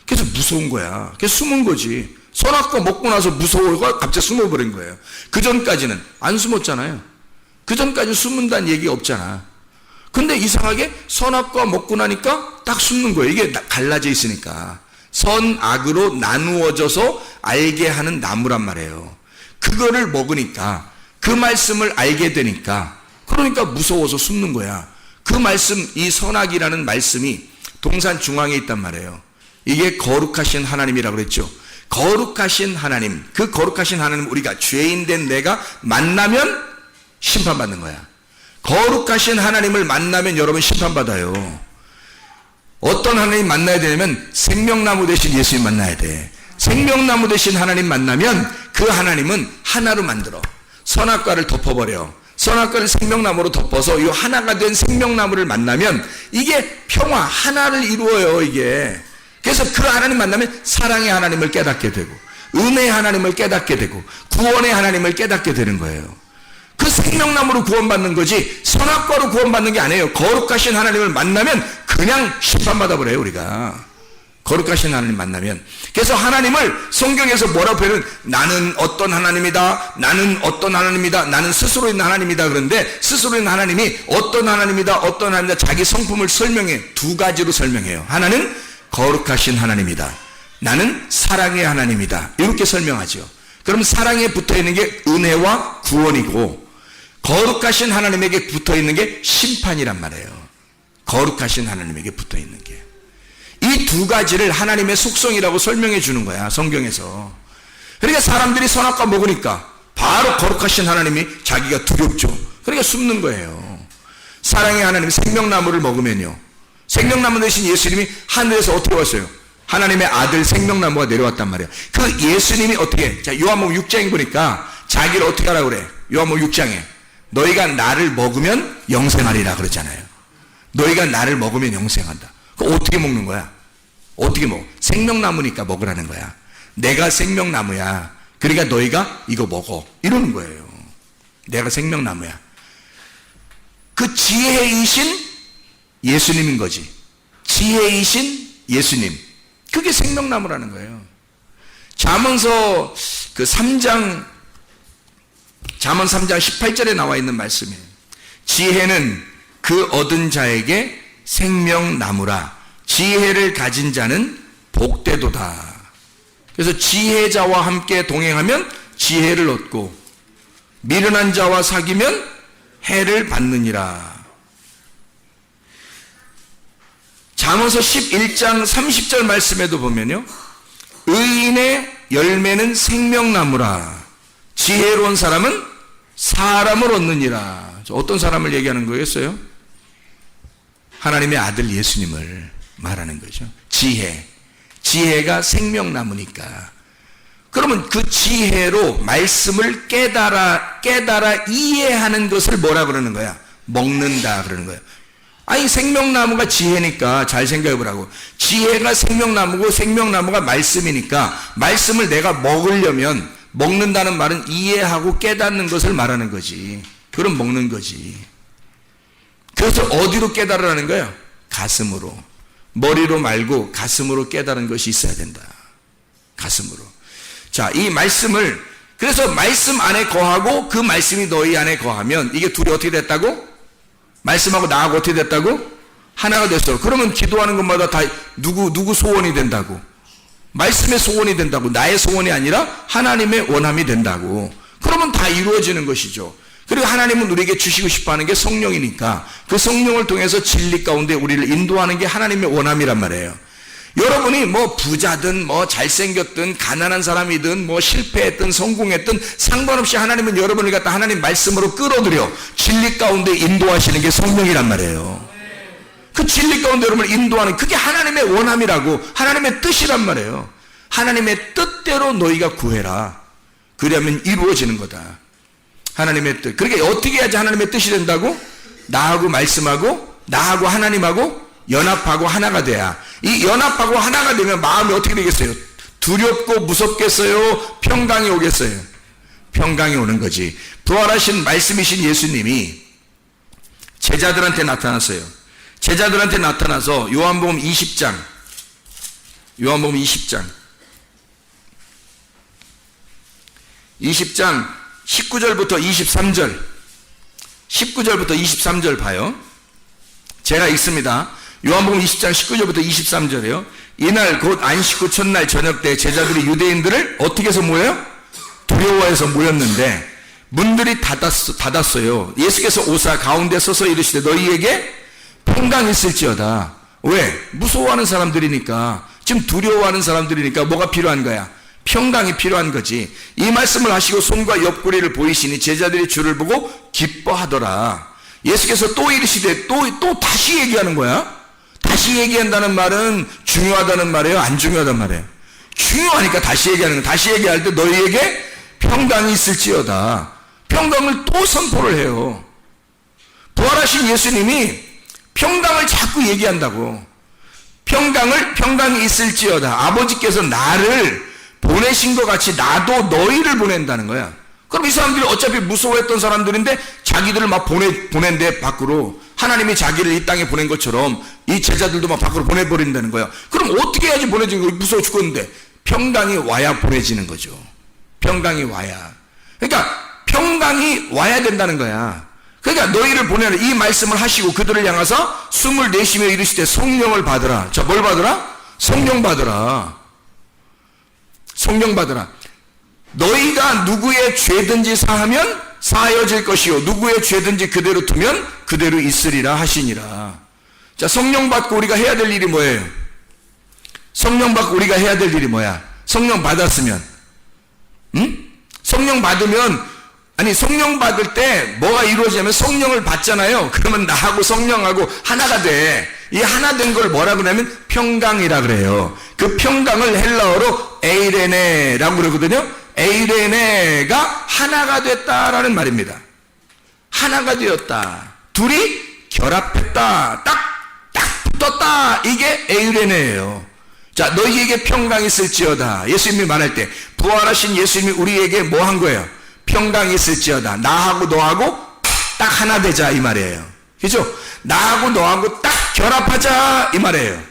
그래서 무서운 거야. 그래서 숨은 거지. 선악과 먹고 나서 무서워가 갑자기 숨어버린 거예요. 그 전까지는 안 숨었잖아요. 그 전까지 숨는다는 얘기 없잖아. 근데 이상하게 선악과 먹고 나니까 딱 숨는 거예요. 이게 갈라져 있으니까. 선악으로 나누어져서 알게 하는 나무란 말이에요. 그거를 먹으니까, 그 말씀을 알게 되니까, 그러니까 무서워서 숨는 거야. 그 말씀, 이 선악이라는 말씀이 동산 중앙에 있단 말이에요. 이게 거룩하신 하나님이라고 그랬죠. 거룩하신 하나님, 그 거룩하신 하나님, 우리가 죄인된 내가 만나면 심판받는 거야. 거룩하신 하나님을 만나면 여러분 심판받아요. 어떤 하나님 만나야 되냐면 생명나무 대신 예수님 만나야 돼. 생명나무 대신 하나님 만나면 그 하나님은 하나로 만들어. 선악과를 덮어버려. 선악과를 생명나무로 덮어서 이 하나가 된 생명나무를 만나면 이게 평화, 하나를 이루어요. 이게. 그래서 그 하나님 만나면 사랑의 하나님을 깨닫게 되고, 은혜의 하나님을 깨닫게 되고, 구원의 하나님을 깨닫게 되는 거예요. 그 생명나무로 구원받는 거지 선악과로 구원받는 게 아니에요. 거룩하신 하나님을 만나면 그냥 심판받아 버려요. 우리가 거룩하신 하나님 만나면. 그래서 하나님을 성경에서 뭐라고 표현은, 나는 어떤 하나님이다, 나는 어떤 하나님이다, 나는 스스로 있는 하나님이다. 그런데 스스로 있는 하나님이 어떤 하나님이다, 어떤 하나님이다, 자기 성품을 설명해. 두 가지로 설명해요. 하나는 거룩하신 하나님이다, 나는 사랑의 하나님이다, 이렇게 설명하죠. 그럼 사랑에 붙어있는 게 은혜와 구원이고, 거룩하신 하나님에게 붙어있는 게 심판이란 말이에요. 거룩하신 하나님에게 붙어있는 게. 이 두 가지를 하나님의 속성이라고 설명해 주는 거야, 성경에서. 그러니까 사람들이 선악과 먹으니까 바로 거룩하신 하나님이 자기가 두렵죠. 그러니까 숨는 거예요. 사랑의 하나님, 생명나무를 먹으면요, 생명나무 대신 예수님이 하늘에서 어떻게 왔어요? 하나님의 아들 생명나무가 내려왔단 말이에요. 그 예수님이 어떻게, 자, 요한복음 6장에 보니까 자기를 어떻게 하라고 그래? 요한복음 6장에 너희가 나를 먹으면 영생하리라 그러잖아요. 너희가 나를 먹으면 영생한다. 그거 어떻게 먹는 거야? 어떻게 먹어? 생명나무니까 먹으라는 거야. 내가 생명나무야. 그러니까 너희가 이거 먹어, 이러는 거예요. 내가 생명나무야. 그 지혜이신 예수님인 거지. 지혜이신 예수님, 그게 생명나무라는 거예요. 잠언서 그 3장, 잠언 3장 18절에 나와 있는 말씀이에요. 지혜는 그 얻은 자에게 생명나무라. 지혜를 가진 자는 복되도다. 그래서 지혜자와 함께 동행하면 지혜를 얻고, 미련한 자와 사귀면 해를 받느니라. 잠언서 11장 30절 말씀에도 보면요, 의인의 열매는 생명나무라. 지혜로운 사람은 사람을 얻느니라. 어떤 사람을 얘기하는 거였어요? 하나님의 아들 예수님을 말하는 거죠. 지혜가 생명나무니까. 그러면 그 지혜로 말씀을 깨달아 이해하는 것을 뭐라 그러는 거야? 먹는다 그러는 거야. 아니, 생명나무가 지혜니까 잘 생각해 보라고. 지혜가 생명나무고 생명나무가 말씀이니까 말씀을 내가 먹으려면, 먹는다는 말은 이해하고 깨닫는 것을 말하는 거지. 그럼 먹는 거지. 그래서 어디로 깨달으라는 거야? 가슴으로. 머리로 말고 가슴으로 깨달은 것이 있어야 된다. 가슴으로. 자, 이 말씀을, 그래서 말씀 안에 거하고 그 말씀이 너희 안에 거하면 이게 둘이 어떻게 됐다고? 말씀하고 나하고 어떻게 됐다고? 하나가 됐어. 그러면 기도하는 것마다 다 누구 소원이 된다고? 말씀의 소원이 된다고. 나의 소원이 아니라 하나님의 원함이 된다고. 그러면 다 이루어지는 것이죠. 그리고 하나님은 우리에게 주시고 싶어하는 게 성령이니까 그 성령을 통해서 진리 가운데 우리를 인도하는 게 하나님의 원함이란 말이에요. 여러분이 뭐 부자든 뭐 잘생겼든 가난한 사람이든 뭐 실패했든 성공했든 상관없이 하나님은 여러분을 갖다 하나님 말씀으로 끌어들여 진리 가운데 인도하시는 게 성령이란 말이에요. 그 진리 가운데 여러분을 인도하는 그게 하나님의 원함이라고, 하나님의 뜻이란 말이에요. 하나님의 뜻대로 너희가 구해라. 그러면 이루어지는 거다. 하나님의 뜻. 그러니까 어떻게 해야지 하나님의 뜻이 된다고? 나하고 말씀하고 나하고 하나님하고 연합하고 하나가 돼야. 이 연합하고 하나가 되면 마음이 어떻게 되겠어요? 두렵고 무섭겠어요? 평강이 오겠어요? 평강이 오는 거지. 부활하신 말씀이신 예수님이 제자들한테 나타났어요. 제자들한테 나타나서 요한복음 20장 19절부터 23절 봐요. 제가 읽습니다. 요한복음 20장 19절부터 23절이에요. 이날 곧 안식 후 첫날 저녁 때 제자들이 유대인들을 어떻게 해서 모여요? 두려워해서 모였는데 문들이 닫았어요. 예수께서 오사 가운데 서서 이르시되 너희에게 평강이 있을지어다. 왜? 무서워하는 사람들이니까, 지금 두려워하는 사람들이니까 뭐가 필요한 거야? 평강이 필요한 거지. 이 말씀을 하시고 손과 옆구리를 보이시니 제자들이 주를 보고 기뻐하더라. 예수께서 또 이르시되 또 다시 얘기하는 거야. 다시 얘기한다는 말은 중요하다는 말이에요? 안 중요하단 말이에요? 중요하니까 다시 얘기하는 거야. 다시 얘기할 때 너희에게 평강이 있을지어다. 평강을 또 선포를 해요. 부활하신 예수님이 평강을 자꾸 얘기한다고. 평강이 있을지어다. 아버지께서 나를 보내신 것 같이 나도 너희를 보낸다는 거야. 그럼 이 사람들이 어차피 무서워했던 사람들인데 자기들을 막 보낸대 밖으로. 하나님이 자기를 이 땅에 보낸 것처럼 이 제자들도 막 밖으로 보내버린다는 거야. 그럼 어떻게 해야지 보내지는 거야? 무서워 죽겠는데. 평강이 와야 보내지는 거죠. 평강이 와야. 그러니까 평강이 와야 된다는 거야. 그러니까 너희를 보내는 이 말씀을 하시고 그들을 향해서 숨을 내쉬며 이르시되 성령을 받으라. 자, 뭘 받으라? 성령 받으라. 성령 받으라. 너희가 누구의 죄든지 사하면 사하여질 것이요 누구의 죄든지 그대로 두면 그대로 있으리라 하시니라. 자, 성령 받고 우리가 해야 될 일이 뭐예요? 성령 받고 우리가 해야 될 일이 뭐야? 성령 받았으면, 성령 받으면, 성령 받을 때 뭐가 이루어지냐면 성령을 받잖아요. 그러면 나하고 성령하고 하나가 돼. 이 하나 된 걸 뭐라 그러냐면 평강이라 그래요. 그 평강을 헬라어로 에이레네라고 그러거든요. 에이레네가 하나가 됐다라는 말입니다. 하나가 되었다. 둘이 결합했다. 딱 붙었다. 이게 에이레네예요. 자, 너희에게 평강이 있을지어다. 예수님이 말할 때 부활하신 예수님이 우리에게 뭐 한 거예요? 평강이 있을지어다. 나하고 너하고 딱 하나 되자 이 말이에요. 그죠? 나하고 너하고 딱 결합하자 이 말이에요.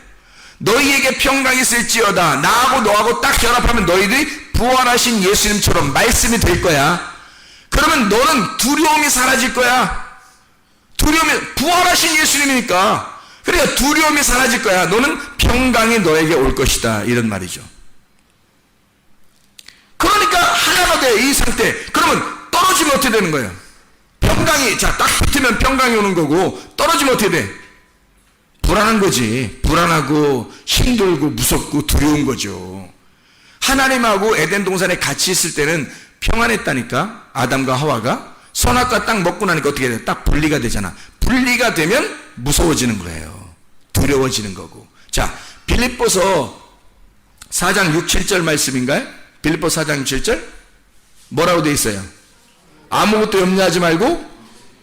너희에게 평강이 있을지어다. 나하고 너하고 딱 결합하면 너희들이 부활하신 예수님처럼 말씀이 될 거야. 그러면 너는 두려움이 사라질 거야. 부활하신 예수님이니까. 그러니까 두려움이 사라질 거야. 너는 평강이 너에게 올 것이다. 이런 말이죠. 그러니까 하나가 돼, 이 상태. 그러면 떨어지면 어떻게 되는 거예요? 평강이, 자, 딱 붙으면 평강이 오는 거고, 떨어지면 어떻게 돼? 불안한 거지. 불안하고, 힘들고, 무섭고, 두려운 거죠. 하나님하고 에덴 동산에 같이 있을 때는 평안했다니까. 아담과 하와가 선악과 딱 먹고 나니까 어떻게 돼? 딱 분리가 되잖아. 분리가 되면 무서워지는 거예요. 두려워지는 거고. 자, 빌립보서 4장 6, 7절 말씀인가요? 빌립보 4장 6, 7절? 뭐라고 돼 있어요? 아무것도 염려하지 말고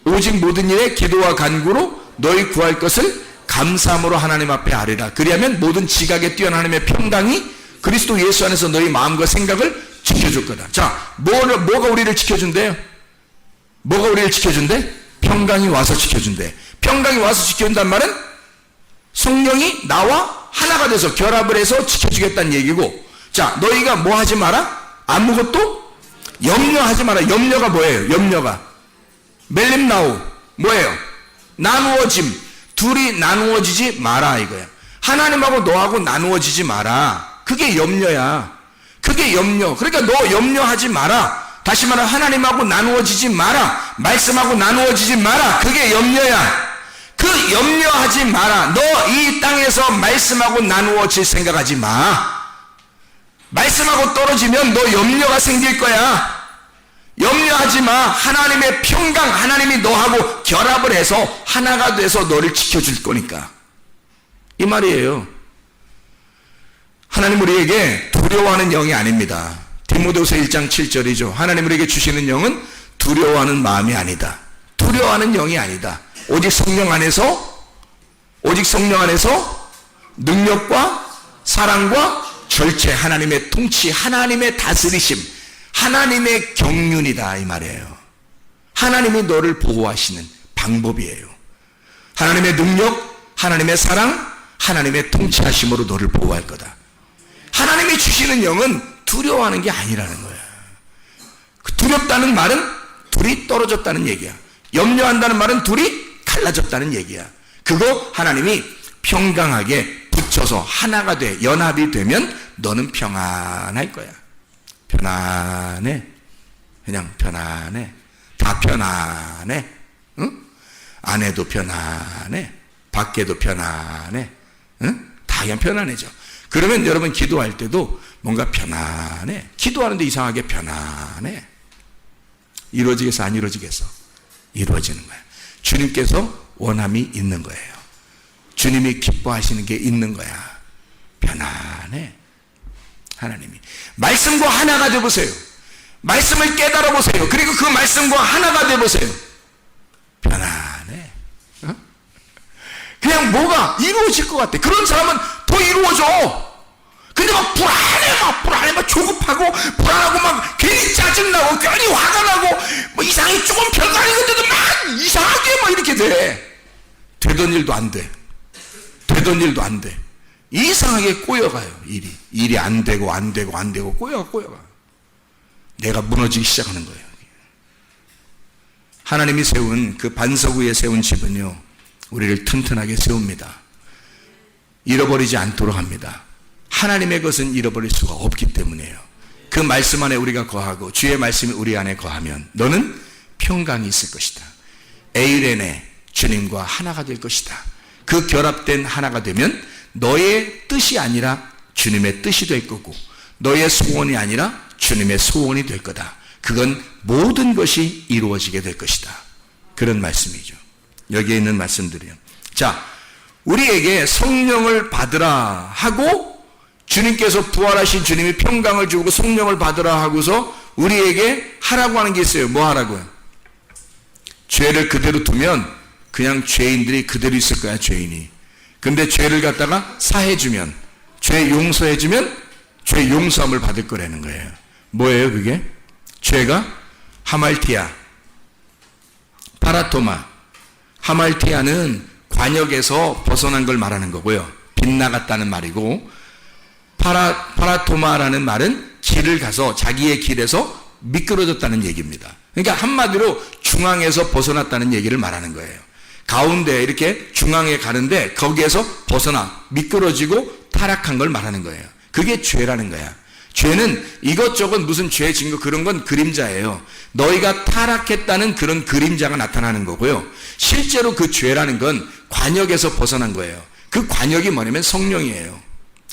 오직 모든 일에 기도와 간구로 너희 구할 것을 감사함으로 하나님 앞에 아뢰라. 그리하면 모든 지각에 뛰어난 하나님의 평강이 그리스도 예수 안에서 너희 마음과 생각을 지켜줄 거다. 자, 뭐가 우리를 지켜준대요? 뭐가 우리를 지켜준대? 평강이 와서 지켜준대. 평강이 와서 지켜준단 말은 성령이 나와 하나가 돼서 결합을 해서 지켜주겠다는 얘기고, 자, 너희가 뭐 하지 마라? 아무것도 염려하지 마라. 염려가 뭐예요? 염려가 멜림나우 뭐예요? 나누어짐. 둘이 나누어지지 마라 이거야. 하나님하고 너하고 나누어지지 마라. 그게 염려야. 그게 염려. 그러니까 너 염려하지 마라. 다시 말하면 하나님하고 나누어지지 마라. 말씀하고 나누어지지 마라. 그게 염려야. 그 염려하지 마라. 너 이 땅에서 말씀하고 나누어질 생각하지 마. 말씀하고 떨어지면 너 염려가 생길 거야. 염려하지 마. 하나님의 평강, 하나님이 너하고 결합을 해서 하나가 돼서 너를 지켜줄 거니까. 이 말이에요. 하나님 우리에게 두려워하는 영이 아닙니다. 디모데후서 1장 7절이죠. 하나님 우리에게 주시는 영은 두려워하는 마음이 아니다. 두려워하는 영이 아니다. 오직 성령 안에서 능력과 사랑과 절제, 하나님의 통치, 하나님의 다스리심, 하나님의 경륜이다 이 말이에요. 하나님이 너를 보호하시는 방법이에요. 하나님의 능력, 하나님의 사랑, 하나님의 통치하심으로 너를 보호할 거다. 하나님이 주시는 영은 두려워하는 게 아니라는 거야. 두렵다는 말은 둘이 떨어졌다는 얘기야. 염려한다는 말은 둘이 갈라졌다는 얘기야. 그거 하나님이 평강하게 붙여서 하나가 돼 연합이 되면 너는 평안할 거야. 편안해. 그냥 편안해. 다 편안해. 응? 안에도 편안해. 밖에도 편안해. 응? 다 그냥 편안해져. 그러면 여러분 기도할 때도 뭔가 편안해. 기도하는데 이상하게 편안해. 이루어지겠어? 안 이루어지겠어? 이루어지는 거야. 주님께서 원함이 있는 거예요. 주님이 기뻐하시는 게 있는 거야. 편안해. 하나님이 말씀과 하나가 되어보세요. 말씀을 깨달아 보세요. 그리고 그 말씀과 하나가 되어보세요. 편안해. 어? 그냥 뭐가 이루어질 것 같아. 그런 사람은 더 이루어져. 근데 막 불안해, 막 조급하고 불안하고 막 괜히 짜증나고 괜히 화가 나고 뭐 이상하게 조금 별거 아닌 건데도 막 이상하게 막 이렇게 돼. 되던 일도 안 돼. 되던 일도 안 돼. 이상하게 꼬여가요. 일이 안 되고 꼬여가. 내가 무너지기 시작하는 거예요. 하나님이 세운 그 반석 위에 세운 집은요, 우리를 튼튼하게 세웁니다. 잃어버리지 않도록 합니다. 하나님의 것은 잃어버릴 수가 없기 때문이에요. 그 말씀 안에 우리가 거하고 주의 말씀이 우리 안에 거하면 너는 평강이 있을 것이다. 에이렌의 주님과 하나가 될 것이다. 그 결합된 하나가 되면 너의 뜻이 아니라 주님의 뜻이 될 거고, 너의 소원이 아니라 주님의 소원이 될 거다. 그건 모든 것이 이루어지게 될 것이다. 그런 말씀이죠. 여기에 있는 말씀들이요. 자, 우리에게 성령을 받으라 하고, 주님께서 부활하신 주님이 평강을 주고 성령을 받으라 하고서 우리에게 하라고 하는 게 있어요. 뭐 하라고요? 죄를 그대로 두면 그냥 죄인들이 그대로 있을 거야, 죄인이. 근데 죄를 갖다가 사해주면, 죄 용서해주면 죄 용서함을 받을 거라는 거예요. 뭐예요 그게? 죄가 하말티아, 파라토마. 하말티아는 관역에서 벗어난 걸 말하는 거고요. 빗나갔다는 말이고, 파라토마라는 말은 길을 가서 자기의 길에서 미끄러졌다는 얘기입니다. 그러니까 한마디로 중앙에서 벗어났다는 얘기를 말하는 거예요. 가운데 이렇게 중앙에 가는데 거기에서 벗어나 미끄러지고 타락한 걸 말하는 거예요. 그게 죄라는 거야. 죄는 이것저것 무슨 죄 증거 그런 건 그림자예요. 너희가 타락했다는 그런 그림자가 나타나는 거고요. 실제로 그 죄라는 건 관역에서 벗어난 거예요. 그 관역이 뭐냐면 성령이에요.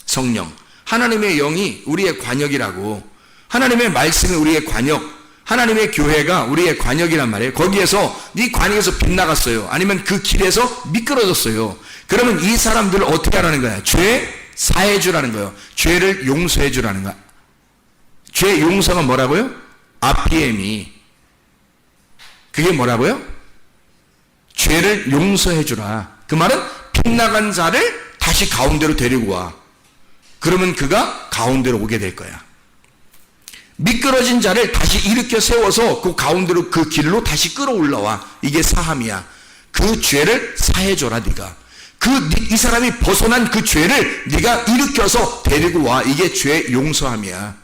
성령. 하나님의 영이 우리의 관역이라고. 하나님의 말씀이 우리의 관역, 하나님의 교회가 우리의 관역이란 말이에요. 거기에서 네 관역에서 빗나갔어요. 아니면 그 길에서 미끄러졌어요. 그러면 이 사람들을 어떻게 하라는 거야? 죄 사해 주라는 거예요. 죄를 용서해 주라는 거야. 죄 용서가 뭐라고요? 아피엠이. 그게 뭐라고요? 죄를 용서해 주라. 그 말은 빗나간 자를 다시 가운데로 데리고 와. 그러면 그가 가운데로 오게 될 거야. 미끄러진 자를 다시 일으켜 세워서 그 가운데로 그 길로 다시 끌어올라와. 이게 사함이야. 그 죄를 사해줘라 네가. 이 사람이 벗어난 그 죄를 네가 일으켜서 데리고 와. 이게 죄 용서함이야.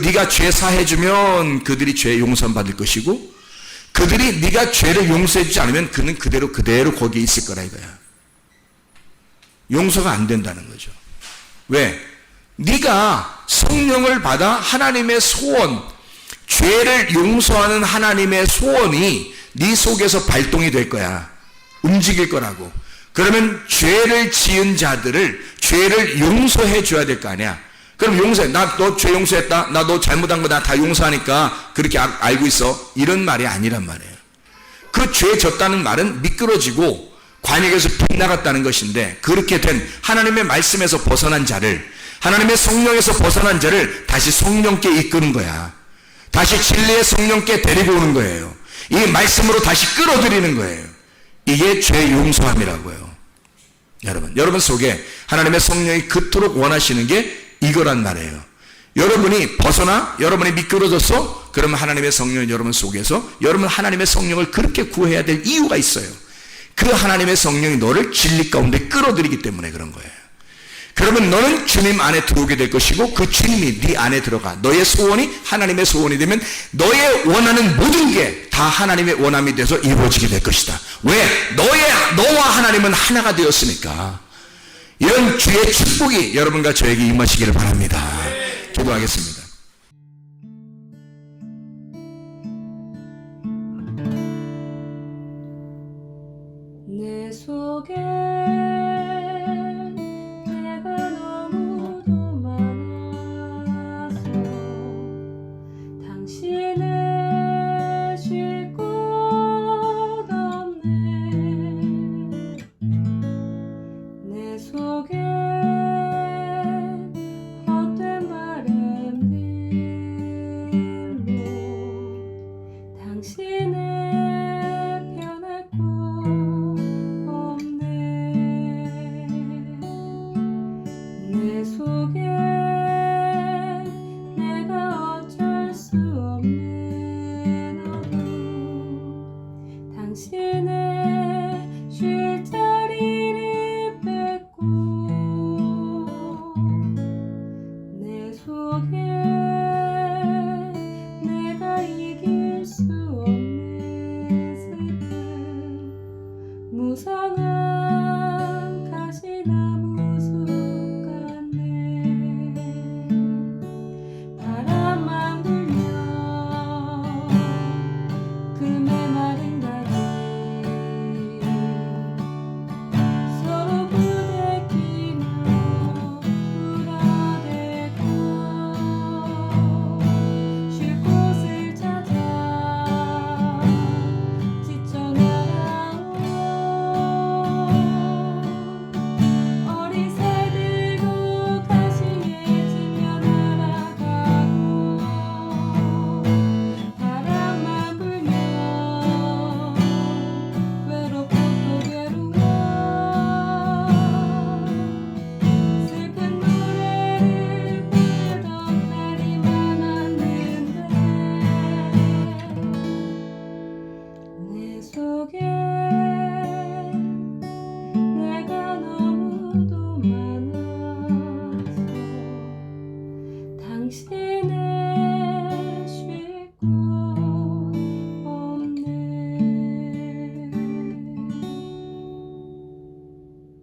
네가 죄 사해주면 그들이 죄 용서 받을 것이고, 그들이 네가 죄를 용서해주지 않으면 그는 그대로 거기에 있을 거라 이거야. 용서가 안 된다는 거죠. 왜? 네가 성령을 받아 하나님의 소원, 죄를 용서하는 하나님의 소원이 네 속에서 발동이 될 거야. 움직일 거라고. 그러면 죄를 지은 자들을 죄를 용서해 줘야 될 거 아니야. 그럼 용서해. 나 너 죄 용서했다. 나 너 잘못한 거 나 다 용서하니까 그렇게 알고 있어. 이런 말이 아니란 말이에요. 그 죄 졌다는 말은 미끄러지고 관역에서 빗나갔다는 것인데, 그렇게 된 하나님의 말씀에서 벗어난 자를, 하나님의 성령에서 벗어난 자를 다시 성령께 이끄는 거야. 다시 진리의 성령께 데리고 오는 거예요. 이 말씀으로 다시 끌어들이는 거예요. 이게 죄 용서함이라고요. 여러분 속에 하나님의 성령이 그토록 원하시는 게 이거란 말이에요. 여러분이 벗어나, 여러분이 미끄러졌어? 그러면 하나님의 성령이 여러분 속에서, 여러분 하나님의 성령을 그렇게 구해야 될 이유가 있어요. 그 하나님의 성령이 너를 진리 가운데 끌어들이기 때문에 그런 거예요. 그러면 너는 주님 안에 들어오게 될 것이고, 그 주님이 네 안에 들어가. 너의 소원이 하나님의 소원이 되면 너의 원하는 모든 게 다 하나님의 원함이 돼서 이루어지게 될 것이다. 왜? 너와 하나님은 하나가 되었으니까. 이런 주의 축복이 여러분과 저에게 임하시기를 바랍니다. 기도하겠습니다. 내 속에 내가 너무도 많아서 당신을 쉴 곳 없네. 내 속에 헛된 바램들로 당신을 편할 곳 없네. 내 속에 내가 어쩔 수 없는 어둠, 당신의 쉴 자리를 뺏고 내 속에 내가 이길 수 없는 슬픔, 무성한 가시나무 숲 같네. 바람만 불면 그 메마른 가지 서로 부대끼며 울어대고 쉴 곳을 찾아 지쳐 날아온 어린 새들도 가시에 지며 날아가고, 바람만 불면 외롭고 또 괴로워 슬픈 노래를 부르던 날이 많았는데 내 속에